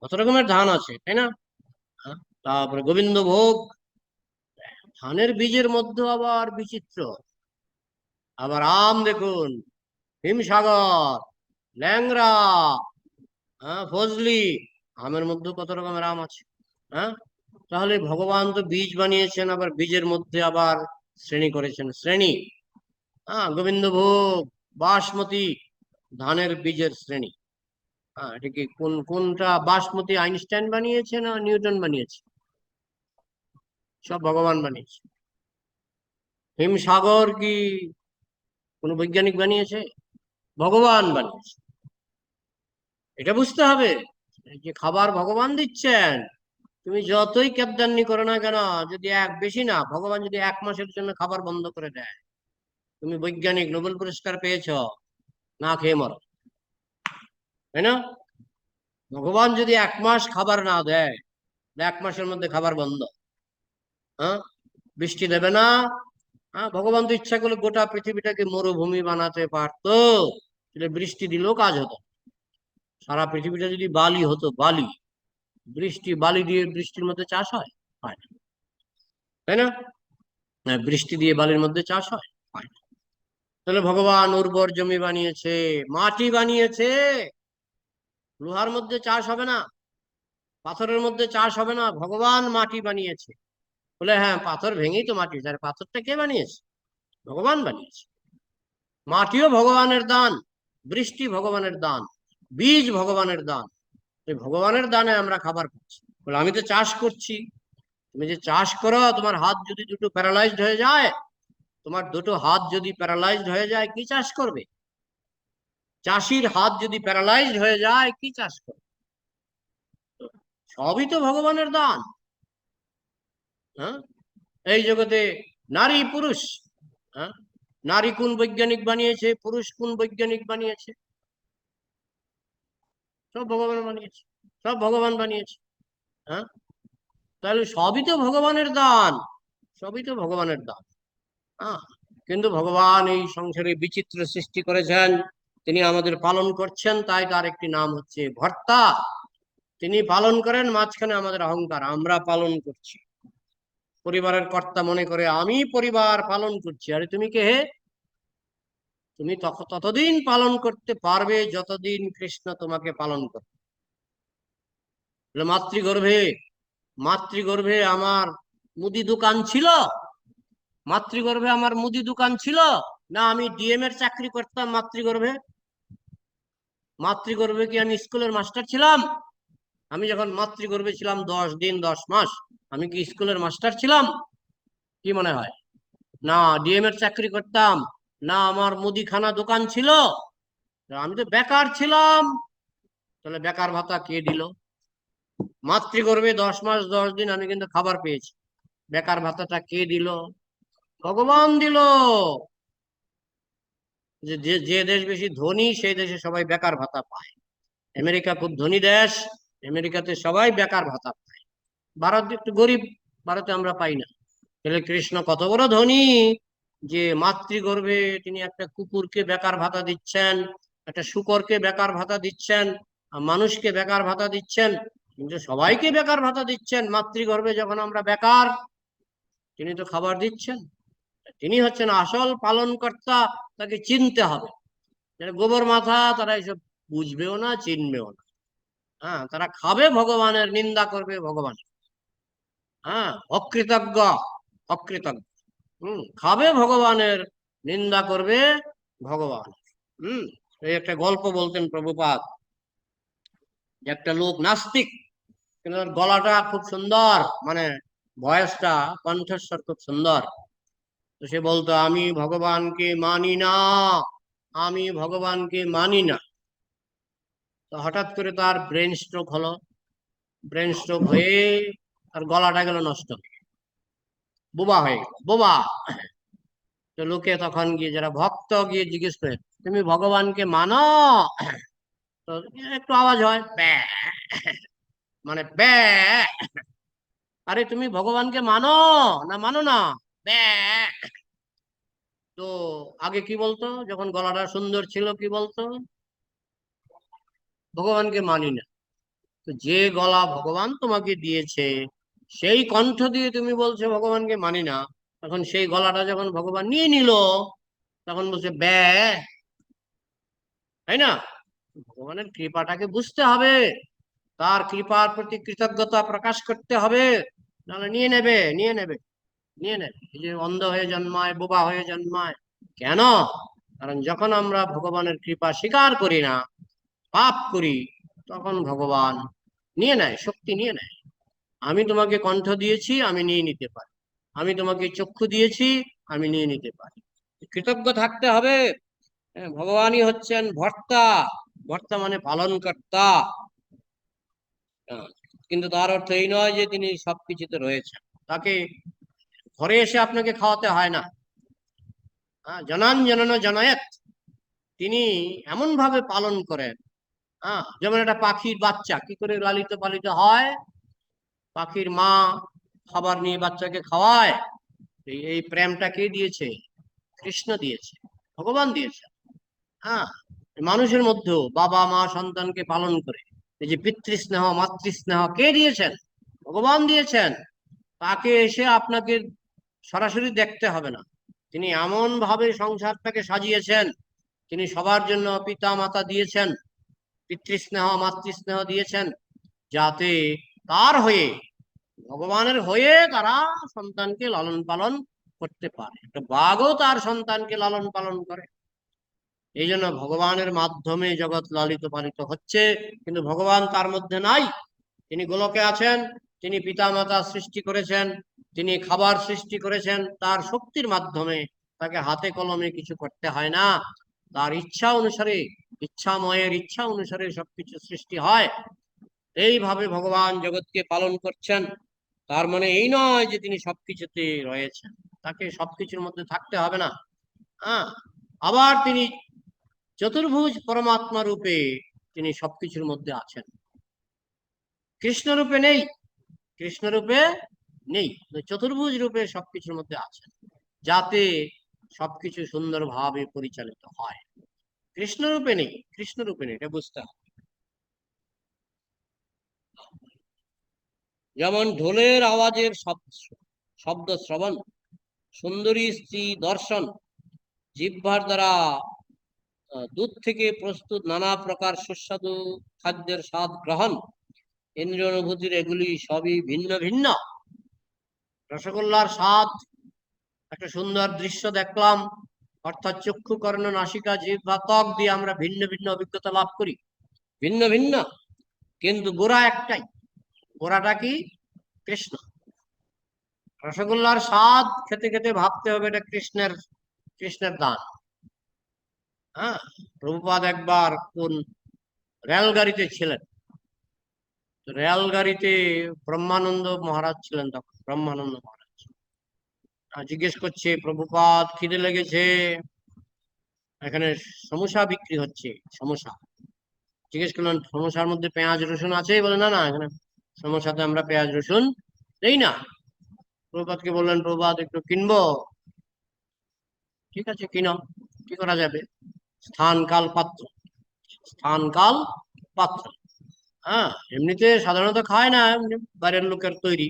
কত রকমের ধান আছে, তাই না? তারপরে গোবিন্দভোগ। ধানের বীজের মধ্যে আবার বিচিত্র। আবার আম দেখুন, হিমসাগর, ল্যাংড়া, ফজলি, আমের মধ্যে কত রকমের আম আছে। হ্যাঁ, তাহলে ভগবান তো বীজ বানিয়েছেন, আবার বীজের মধ্যে আবার শ্রেণী করেছেন, শ্রেণী। গোবিন্দভোগ, বাসমতি, ধানের বীজের শ্রেণী। এটা কি কোনটা বাসমতি আইনস্টাইন বানিয়েছে না নিউটন বানিয়েছে? সব ভগবান বানিয়েছে। হিমসাগর কি কোন বৈজ্ঞানিক বানিয়েছে? ভগবান বানিয়েছে। এটা বুঝতে হবে যে খাবার ভগবান দিচ্ছেন। তুমি যতই কেবদান্নি করো না কেন, যদি বেশি না, ভগবান যদি 1 মাসের জন্য খাবার বন্ধ করে দেয়, তুমি বৈজ্ঞানিক নোবেল পুরস্কার পেয়েছ, না খেয়ে মরো, তাই না? ভগবান যদি 1 মাস খাবার না দেয়, 1 মাসের মধ্যে খাবার বন্ধ। বৃষ্টি দেবে না। ভগবান তো ইচ্ছা করলে গোটা পৃথিবীটাকে মরুভূমি বানাতে পারতো, বৃষ্টি দিলেও কাজ হতো। সারা পৃথিবীটা যদি বালি হতো, বালি, বালি দিয়ে বৃষ্টির মধ্যে চাষ হয়? হয় না, তাই না? বৃষ্টি দিয়ে বালির মধ্যে চাষ হয়? হয় না। তাহলে ভগবান উর্বর জমি বানিয়েছে, মাটি বানিয়েছে। লোহার মধ্যে চাষ হবে না, পাথরের মধ্যে চাষ হবে না, ভগবান মাটি বানিয়েছে। বলে হ্যাঁ, পাথর ভেঙেই তো মাটি, তার পাথরটা কে বানিয়েছে? ভগবান বানিয়েছে। মাটিও ভগবানের দান, বৃষ্টি ভগবানের দান, বীজ ভগবানের দান। ভগবানের দানে আমরা খাবার পাচ্ছি। বলে আমি তো চাষ করছি, তুমি যে চাষ করো, তোমার হাত যদি দুটো প্যারালাইজড হয়ে যায়, তোমার দুটো হাত যদি প্যারালাইজড হয়ে যায়, কি চাষ করবে? চাষির হাত যদি প্যারালাইজড হয়ে যায়, কি চাষ করবে? তো সবই তো ভগবানের দান। হ্যাঁ, এই জগতে নারী পুরুষ, হ্যাঁ, নারী কোন বৈজ্ঞানিক বানিয়েছে, পুরুষ কোন বৈজ্ঞানিক বানিয়েছে? সব ভগবান বানিয়েছে, সব ভগবান বানিয়েছে। হ্যাঁ, তাহলে সবই তো ভগবানের দান, সবই তো ভগবানের দান। হ্যাঁ, কিন্তু ভগবান এই সংসারে বিচিত্র সৃষ্টি করেছেন, তিনি আমাদের পালন করছেন, তাই তার একটি নাম হচ্ছে ভর্তা। তিনি পালন করেন, মাঝখানে আমাদের অহংকার, আমরা পালন করছি। পরিবারের কর্তা মনে করে আমি পরিবার পালন করছি। আরে তুমি কে হে? তুমি ততদিন পালন করতে পারবে যতদিন কৃষ্ণ তোমাকে পালন করবে। মাতৃগর্ভে, মাতৃগর্ভে আমার মুদি দোকান ছিল, মাতৃগর্ভে আমার মুদি দোকান ছিল না, আমি ডিএম এর চাকরি করতাম মাতৃগর্ভে? মাতৃগর্ভে কি আমি স্কুলের মাস্টার ছিলাম? আমি যখন মাতৃগর্ভে ছিলাম 10 দিন 10 মাস, আমি কি স্কুলের মাস্টার ছিলাম? কি মনে হয়? না ডিএম এর চাকরি করতাম, না আমার মুদিখানা দোকান ছিল, আমি তো বেকার ছিলাম। তাহলে বেকার ভাতা কে দিল? মাতৃগর্ভে 10 মাস 10 দিন আমি কিন্তু খাবার পেয়েছি, বেকার ভাতাটা কে দিল? ভগবান দিল। যে যে যে দেশ বেশি ধনী, সেই দেশে সবাই বেকার ভাতা পায়। আমেরিকা খুব ধনী দেশ, আমেরিকাতে সবাই বেকার ভাতা পায়। ভারত একটু গরিব, ভারতে আমরা পাই না। তাহলে কৃষ্ণ কত বড় ধনী যে মাতৃগর্ভে তিনি একটা কুকুরকে বেকার ভাতা দিচ্ছেন, একটা শূকরকে বেকার ভাতা দিচ্ছেন, আর মানুষকে বেকার ভাতা দিচ্ছেন, কিন্তু সবাইকে বেকার ভাতা দিচ্ছেন। মাতৃগর্ভে যখন আমরা বেকার, তিনি তো খাবার দিচ্ছেন। তিনি হচ্ছেন আসল পালনকর্তা, তাকে চিনতে হবে। যারা গোবর মাথা, তারা এসব বুঝবেও না, চিনবেও না। হ্যাঁ, তারা খাবে ভগবানের, নিন্দা করবে ভগবানের। হ্যাঁ, অকৃতজ্ঞ, অকৃতজ্ঞ। খাবে ভগবানের, নিন্দা করবে ভগবান। এই একটা গল্প বলতেন প্রভুপাদ। একটা লোক নাস্তিক, কিন্তু তার গলাটা খুব সুন্দর, মানে ভয়েসটা, কণ্ঠস্বর খুব সুন্দর। তো সে বলতো আমি ভগবানকে মানি না, আমি ভগবানকে মানি না। তো হঠাৎ করে তার ব্রেন স্ট্রোক হলো, ব্রেন স্ট্রোক হয়ে তার গলাটা গেল নষ্ট, বোবা হয়ে গেল, বোবা। তো লোকে তখন গিয়ে, যারা ভক্ত, গিয়ে জিজ্ঞেস করে তুমি ভগবানকে মানো? তো একটু আওয়াজ হয়, ব্যা, মানে ব্যা। আরে তুমি ভগবানকে মানো না মানো না? ব্যা। তো আগে কি বলতো, যখন গলাটা সুন্দর ছিল, কি বলতো? ভগবানকে মানি না। তো যে গলা ভগবান তোমাকে দিয়েছে, সেই কণ্ঠ দিয়ে তুমি বলছো ভগবানকে মানি না, তখন সেই গলাটা যখন ভগবান নিয়ে নিল, তখন বলছে ব্যা, তাই না? ভগবানের কৃপাটাকে বুঝতে হবে, তার কৃপার প্রতি কৃতজ্ঞতা প্রকাশ করতে হবে, নাহলে নিয়ে নেবে, নিয়ে নেবে, নিয়ে নেবে। এই যে অন্ধ হয়ে জন্মায়, বোবা হয়ে জন্মায়, কেন? কারণ যখন আমরা ভগবানের কৃপা স্বীকার করি না, পাপ করি, তখন ভগবান নিয়ে নেয়, শক্তি নিয়ে নেয়। আমি তোমাকে কণ্ঠ দিয়েছি, আমি নিয়ে নিতে পারি। আমি তোমাকে চক্ষু দিয়েছি, আমি নিয়ে নিতে পারি। কৃতজ্ঞ থাকতে হবে। ভগবানই হচ্ছেন ভর্তা, ভর্তা মানে পালনকর্তা। কিন্তু তার অর্থ এই নয় যে তিনি সবকিছুতে রয়েছেন। তাকে ঘরে এসে আপনাকে খাওয়াতে হয় না। জনান জনন জনায়েত, তিনি এমন ভাবে পালন করেন। যেমন একটা পাখির বাচ্চা কি করে লালিত পালিত হয়, পাখির মা খাবার নিয়ে বাচ্চাকে খাওয়ায়। এই প্রেমটা কে দিয়েছে? কৃষ্ণ দিয়েছে, ভগবান দিয়েছে। হ্যাঁ, মানুষের মধ্যেও বাবা মা সন্তানকে পালন করে, এই যে পিতৃস্নেহ মাতৃস্নেহ কে দিয়েছেন? ভগবান দিয়েছেন। তাকে এসে আপনাকে সরাসরি দেখতে হবে না, তিনি এমন ভাবে সংসারটাকে সাজিয়েছেন। তিনি সবার জন্য পিতা মাতা দিয়েছেন, পিতৃস্নেহ মাতৃস্নেহ দিয়েছেন, যাতে তার হয়ে, ভগবানের হয়ে তারা সন্তানকে লালন পালন করতে পারে। একটা বাঘও তার সন্তানকে লালন পালন করে। এই জন্য ভগবানের মাধ্যমে জগৎ লালিত পালিত হচ্ছে, কিন্তু ভগবান তার মধ্যে নাই। তিনি গোলকে আছেন, তিনি পিতামাতা সৃষ্টি করেছেন, তিনি খাবার সৃষ্টি করেছেন, তার শক্তির মাধ্যমে। তাকে হাতে কলমে কিছু করতে হয় না, তার ইচ্ছা অনুসারে, ইচ্ছাময়ের ইচ্ছা অনুসারে সবকিছু সৃষ্টি হয়। এইভাবে ভগবান জগৎকে পালন করছেন। তার মানে এই নয় যে তিনি সবকিছুতে রয়েছেন, তাকে সবকিছুর মধ্যে থাকতে হবে না। হ্যাঁ, আবার তিনি চতুর্ভুজ পরমাত্মা রূপে তিনি সবকিছুর মধ্যে আছেন, কৃষ্ণ রূপে নেই, কৃষ্ণ রূপে নেই, চতুর্ভুজ রূপে সবকিছুর মধ্যে আছেন, যাতে সবকিছু সুন্দরভাবে পরিচালিত হয়। কৃষ্ণ রূপে নেই, কৃষ্ণ রূপে নেই, এটা বুঝতে হবে। যেমন ঢোলের আওয়াজের শব্দ শ্রবণ, সুন্দরী স্ত্রী দর্শন, জিহ্বার দ্বারা দুধ থেকে প্রস্তুত নানা প্রকার সুস্বাদু খাদ্যের স্বাদ গ্রহণ, ইন্দ্রিয় অনুভূতির এগুলি সবই ভিন্ন ভিন্ন। রসগোল্লার স্বাদ, একটা সুন্দর দৃশ্য দেখলাম, অর্থাৎ চক্ষু, কর্ণ, নাসিকা, জিহ্বা, ত্বক দিয়ে আমরা ভিন্ন ভিন্ন অভিজ্ঞতা লাভ করি, ভিন্ন ভিন্ন, কিন্তু গোড়া একটাই। গোড়াটা কি? কৃষ্ণ। রসগোল্লার স্বাদ খেতে খেতে ভাবতে হবে এটা কৃষ্ণের, কৃষ্ণের দান। হ্যাঁ, প্রভুপাদ একবার কোন রেলগাড়িতে ছিলেন, রেলগাড়িতে ব্রহ্মানন্দ মহারাজ ছিলেন, তখন ব্রহ্মানন্দ মহারাজ জিজ্ঞেস করছে, প্রভুপাদ খিদে লেগেছে, এখানে সমোসা বিক্রি হচ্ছে, সমোসা। জিজ্ঞেস করলেন, সমোসার মধ্যে পেঁয়াজ রসুন আছে? বলে না, না, এখানে সমোসাতে আমরা পেঁয়াজ রসুন দেই না। প্রভুপাদকে বললেন, প্রভুপাদ একটু কিনবো। ঠিক আছে, কিনো, কি করা যাবে? স্থান কাল পাত্র, স্থান কাল পাত্র। হ্যাঁ, এমনিতে সাধারণত খায় না, এমনি বাইরের লোকের তৈরি,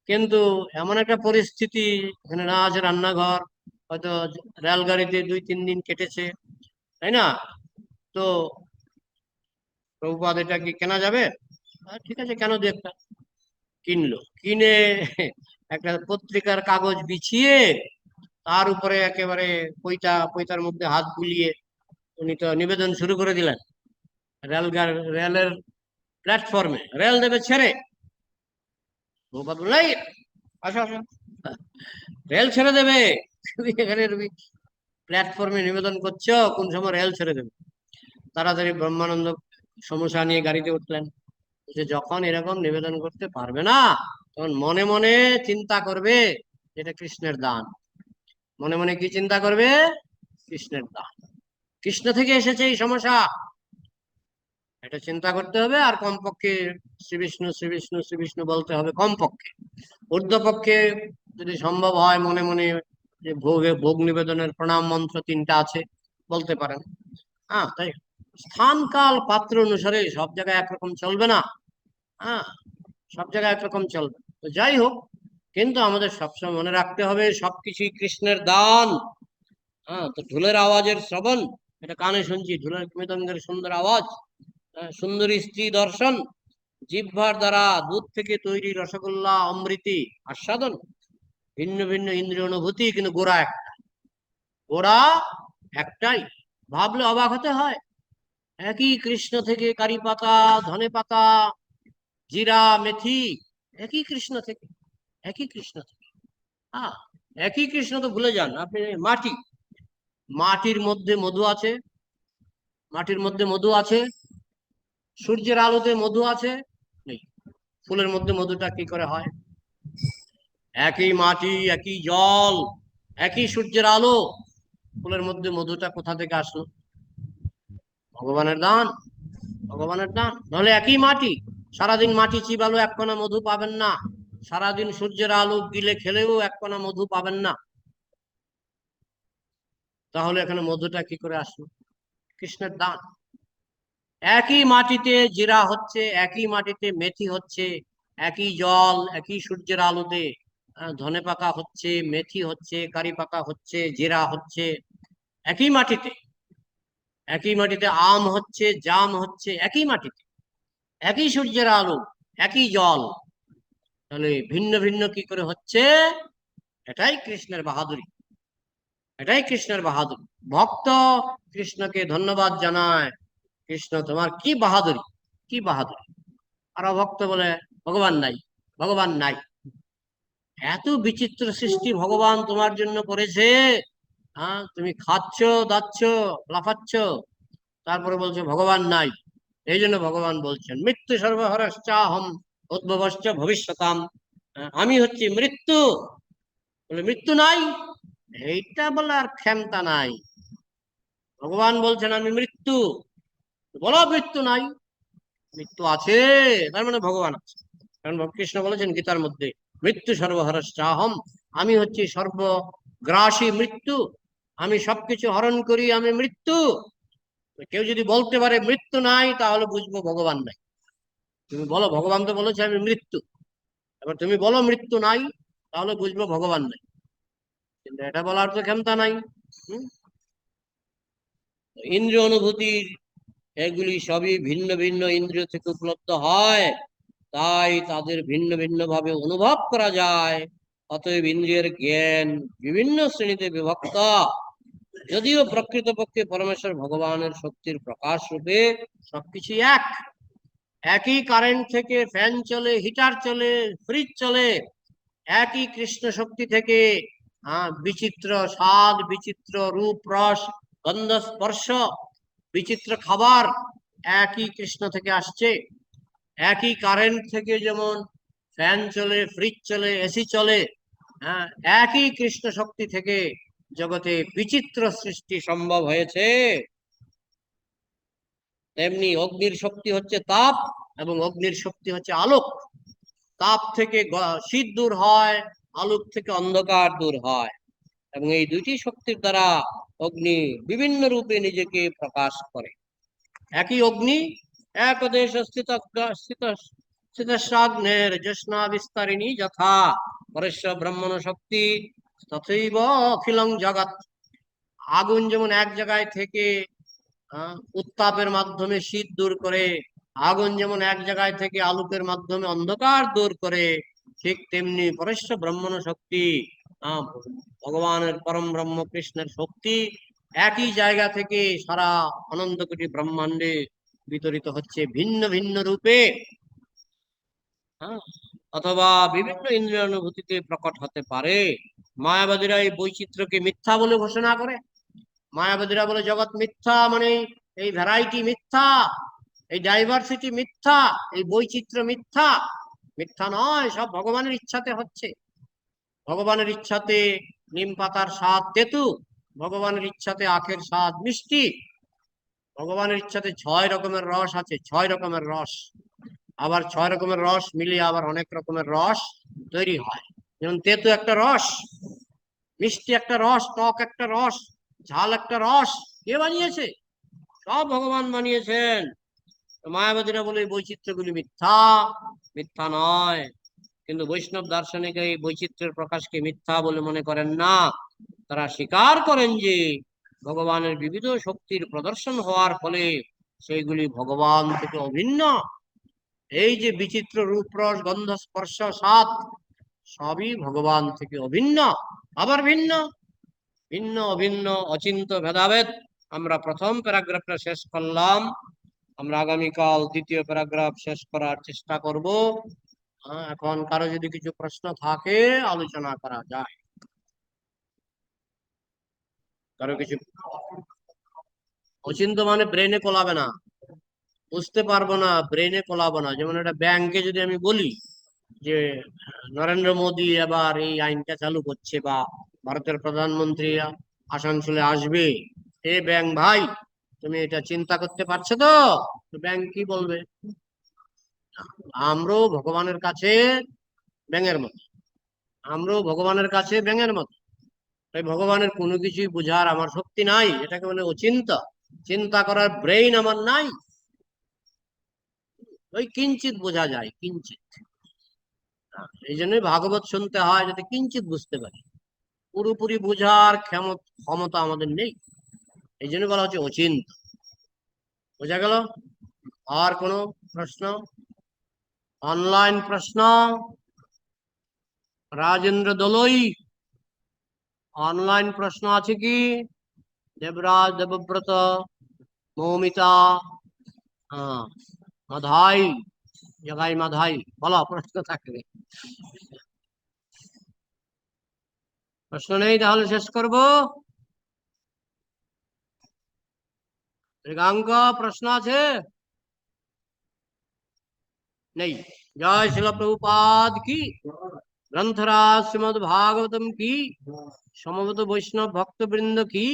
কিন্তু এমন একটা পরিস্থিতি, এখানে না আছে রান্নাঘর, হয়তো রেলগাড়িতে 2-3 দিন কেটেছে, তাই না? তো প্রভুপাদ এটা কি কেনা যাবে? ঠিক আছে, কেন দিয়ে একটা কিনলো, কিনে একটা পত্রিকার কাগজ বিছিয়ে তার উপরে একেবারে পৈতার মধ্যে হাত বুলিয়ে উনি তো নিবেদন শুরু করে দিলেন। রেলের প্ল্যাটফর্মে রেল দেবে ছেড়ে, প্রভুপাদ বললেন, আসো আসো, রেল ছেড়ে দেবে, তুমি এখানে তুমি প্ল্যাটফর্মে নিবেদন করছো, কোন সময় রেল ছেড়ে দেবে? তাড়াতাড়ি ব্রহ্মানন্দ সমস্যা নিয়ে গাড়িতে উঠলেন, যে যখন এরকম নিবেদন করতে পারবে না, তখন মনে মনে চিন্তা করবে এটা কৃষ্ণের দান। মনে মনে কি চিন্তা করবে? কৃষ্ণের দান, কৃষ্ণ থেকে এসেছে এই সমস্যা, এটা চিন্তা করতে হবে। আর কমপক্ষে শ্রী বিষ্ণু শ্রী বিষ্ণু শ্রী বিষ্ণু বলতে হবে, কমপক্ষে। ঊর্ধ্বপক্ষে যদি সম্ভব হয় মনে মনে যে ভোগ নিবেদনের প্রণাম মন্ত্র 3টা আছে, বলতে পারেন। হ্যাঁ, তাই স্থান কাল পাত্র অনুসারে সব জায়গায় একরকম চলবে না। হ্যাঁ, সব জায়গায় একরকম চলবে। তো যাই হোক, কিন্তু আমাদের সবসময় মনে রাখতে হবে সবকিছুই কৃষ্ণের দান। হ্যাঁ, তো ঢোলের আওয়াজের শ্রবণ, এটা কানে শুনছি, ঢোলের মৃদঙ্গের সুন্দর আওয়াজ, সুন্দরী স্ত্রী দর্শন, জিহ্বার দ্বারা দুধ থেকে তৈরি রসগোল্লা অমৃতি আস্বাদন, ভিন্ন ভিন্ন ইন্দ্রিয় অনুভূতি, কিন্তু গোড়া একটা, গোড়া একটাই। ভাবলে অবাক হতে হয়, একই কৃষ্ণ থেকে কারি পাতা, ধনে পাতা, জিরা, মেথি, একই কৃষ্ণ থেকে, একই কৃষ্ণ থেকে। হ্যাঁ, একই কৃষ্ণ তো ভুলে যান আপনি। মাটি, মাটির মধ্যে মধু আছে, মাটির মধ্যে মধু আছে, সূর্যের আলোতে মধু আছে? নেই। ফুলের মধ্যে মধুটা কি করে হয়? একই মাটি, একই জল, একই সূর্যের আলো, ফুলের মধ্যে মধুটা কোথা থেকে আসলো? ভগবানের দান, ভগবানের দান। নাহলে একই মাটি, সারাদিন মাটি চিবালো 1 কণা মধু পাবেন না, সারাদিন সূর্যের আলো গিলে খেলেও 1 কণা মধু পাবেন না। তাহলে এখানে মধুটা কি করে আসলো? কৃষ্ণের দান। একই মাটিতে জিরা হচ্ছে, একই মাটিতে মেথি হচ্ছে, একই জল, একই সূর্যের আলোতে ধনে পাতা হচ্ছে, মেথি হচ্ছে, কারি পাতা হচ্ছে, জিরা হচ্ছে, একই মাটিতে। একই মাটিতে আম হচ্ছে, জাম হচ্ছে, একই মাটিতে, একই সূর্যের আলো, একই জল, তাহলে ভিন্ন ভিন্ন কি করে হচ্ছে? এটাই কৃষ্ণের বাহাদুরি, এটাই কৃষ্ণের বাহাদুরি। ভক্ত কৃষ্ণকে ধন্যবাদ জানায়, কৃষ্ণ তোমার কি বাহাদুরি, কি বাহাদুরি। আর ভক্ত বলে ভগবান নাই, ভগবান নাই। এত বিচিত্র সৃষ্টি ভগবান তোমার জন্য করেছে, হ্যাঁ, তুমি খাচ্ছ, দাচ্ছ, লাফাচ্ছ, তারপরে বলছো ভগবান নাই। এই জন্য ভগবান বলছেন মৃত্যু সর্বহরশ্চাহম উদ্ভবশ্চ ভবিষ্যতাম। আমি হচ্ছি মৃত্যু। বলে মৃত্যু নাই, এইটা বলার ক্ষমতা নাই। ভগবান বলছেন আমি মৃত্যু, বলো মৃত্যু নাই। মৃত্যু আছে, তার মানে ভগবান আছে। কারণ কৃষ্ণ বলেছেন গীতার মধ্যে মৃত্যু সর্বহরশ্চাহম, আমি হচ্ছি সর্বগ্রাসী মৃত্যু, আমি সবকিছু হরণ করি, আমি মৃত্যু। কেউ যদি বলতে পারে মৃত্যু নাই, তাহলে বুঝবো ভগবান নাই। তুমি বলো ভগবান তো বলেছে আমি মৃত্যু, এবার তুমি বলো মৃত্যু নাই, তাহলে বুঝবো ভগবান নাই। কিন্তু এটা বলার তো ক্ষমতা নাই। হম ইন্দ্রিয় অনুভূতির এগুলি সবই ভিন্ন ভিন্ন ইন্দ্রিয় থেকে উপলব্ধ হয়, তাই তাদের ভিন্ন ভিন্ন ভাবে অনুভব করা যায়। অতএব ইন্দ্রিয়ের জ্ঞান বিভিন্ন শ্রেণীতে বিভক্ত। যদিও প্রকৃতপক্ষে পরমেশ্বর ভগবানের শক্তির প্রকাশ রূপে সবকিছু এক। একই কারেন্ট থেকে ফ্যান চলে, হিটার চলে, ফ্রিজ চলে। একই কৃষ্ণ শক্তি থেকে বিচিত্র স্বাদ, বিচিত্র রূপ, রস, গন্ধ, স্পর্শ, বিচিত্র খাবার একই কৃষ্ণ থেকে আসছে। একই কারেন্ট থেকে যেমন ফ্যান চলে, ফ্রিজ চলে, এসি চলে, হ্যাঁ, একই কৃষ্ণ শক্তি থেকে জগতে বিচিত্র সৃষ্টি সম্ভব হয়েছে। তেমনি অগ্নির শক্তি হচ্ছে তাপ, এবং অগ্নির শক্তি হচ্ছে আলোক। তাপ থেকে শীত দূর হয়, আলোক থেকে অন্ধকার দূর হয়, এবং এই দুইটি শক্তির দ্বারা অগ্নি বিভিন্ন রূপে নিজেকে প্রকাশ করে। একই অগ্নি এক দেশ স্থিত স্থিত স্থিতস্যাগ্নের জ্যোৎস্না বিস্তারিণী যথা পরস্য ব্রহ্মণ শক্তি তথৈব অখিলং জগৎ। আগুন যেমন এক জায়গায় থেকে উত্তাপের মাধ্যমে শীত দূর করে, আগুন যেমন এক জায়গায় থেকে আলোকের মাধ্যমে অন্ধকার দূর করে, ঠিক তেমনি পরস্য ব্রহ্মণ শক্তি, ভগবানের পরম ব্রহ্ম কৃষ্ণের শক্তি একই জায়গা থেকে সারা অনন্ত কোটি ব্রহ্মাণ্ডে বিতরিত হচ্ছে ভিন্ন ভিন্ন রূপে, হ্যাঁ, অথবা বিভিন্ন ইন্দ্রিয় অনুভূতিতে প্রকট হতে পারে। মায়াবাদীরা এই বৈচিত্র্যকে মিথ্যা বলে ঘোষণা করে। মায়াবাদীরা বলে জগৎ মিথ্যা, মানে এই ভ্যারাইটি মিথ্যা, এই ডাইভার্সিটি মিথ্যা, এই বৈচিত্র্য মিথ্যা। মিথ্যা নয়, সব ভগবানের ইচ্ছাতে হচ্ছে। ভগবানের ইচ্ছাতে নিম পাতার স্বাদ তেতু, ভগবানের ইচ্ছাতে আখের স্বাদ মিষ্টি, ভগবানের ইচ্ছাতে 6 রকমের রস আছে, 6 রকমের রস। আবার 6 রকমের রস মিলিয়ে আবার অনেক রকমের রস তৈরি হয়। যেমন তেতু একটা রস, মিষ্টি একটা রস, টক একটা রস, ঝাল একটা রস। কে বানিয়েছে? সব ভগবান বানিয়েছেন। মায়াবাদীরা বলে বৈচিত্র্যগুলি মিথ্যা। মিথ্যা নয়, কিন্তু বৈষ্ণব দার্শনিক এই বৈচিত্র্যের প্রকাশকে মিথ্যা বলে মনে করেন না। তারা স্বীকার করেন যে ভগবানের বিবিধ শক্তির প্রদর্শন হওয়ার ফলে সেইগুলি ভগবান থেকে অভিন্ন। এই যে বিচিত্র রূপ, রস, গন্ধ, স্পর্শ, স্বাদ সবই ভগবান থেকে অভিন্ন, আবার ভিন্ন। ভিন্ন অভিন্ন অচিন্ত ভেদাভেদ আমরা প্রথম প্যারাগ্রাফটা শেষ করলাম। আমরা আগামীকাল দ্বিতীয় প্যারাগ্রাফ শেষ করার চেষ্টা করব। এখন কারো যদি কিছু প্রশ্ন থাকে আলোচনা করা যায়। কারো কিছু? অচিন্ত মানে ব্রেনে কোলাবে না, বুঝতে পারবো না, ব্রেনে কোলাবো না। যেমন একটা ব্যাংকে যদি আমি বলি যে নরেন্দ্র মোদী এবার এই আইনটা চালু করছে, বা ভারতের প্রধানমন্ত্রী আসানসোলে আসবে, এ ব্যাংক ভাই তুমি এটা চিন্তা করতে পারছো তো? ব্যাংক কি বলবে? আমরাও ভগবানের কাছে ব্যাঙের মতো, আমরাও ভগবানের কাছে ব্যাঙের মতো। তাই ভগবানের কোনো কিছুই বোঝার আমার শক্তি নাই, এটাকে বলে অচিন্তা। চিন্তা করার ব্রেইন আমার নাই, ওই কিঞ্চিত বোঝা যায়, কিঞ্চিত। এই জন্যই ভাগবত শুনতে হয়, যাতে কিঞ্চিত বুঝতে পারি। পুরোপুরি বোঝার ক্ষমতা আমাদের নেই, এই জন্য বলা হচ্ছে অচিন্ত। বোঝা গেল? আর কোনো প্রশ্ন? অনলাইন প্রশ্ন? রাজেন্দ্র দোলই, অনলাইন প্রশ্ন আছে কি? দেবরাজ, দেবব্রত, মৌমিতা, মাধাই, জগাই মাধাই বলো, প্রশ্ন থাকবে? প্রশ্ন নেই, তাহলে শেষ করব। মৃগাঙ্ক, প্রশ্ন আছে? নেই। জয় শিল প্রভুপাদ কি, গ্রন্থরাজ শ্রীমদ ভাগবতম কি, সমবেত বৈষ্ণব ভক্তবৃন্দ কি।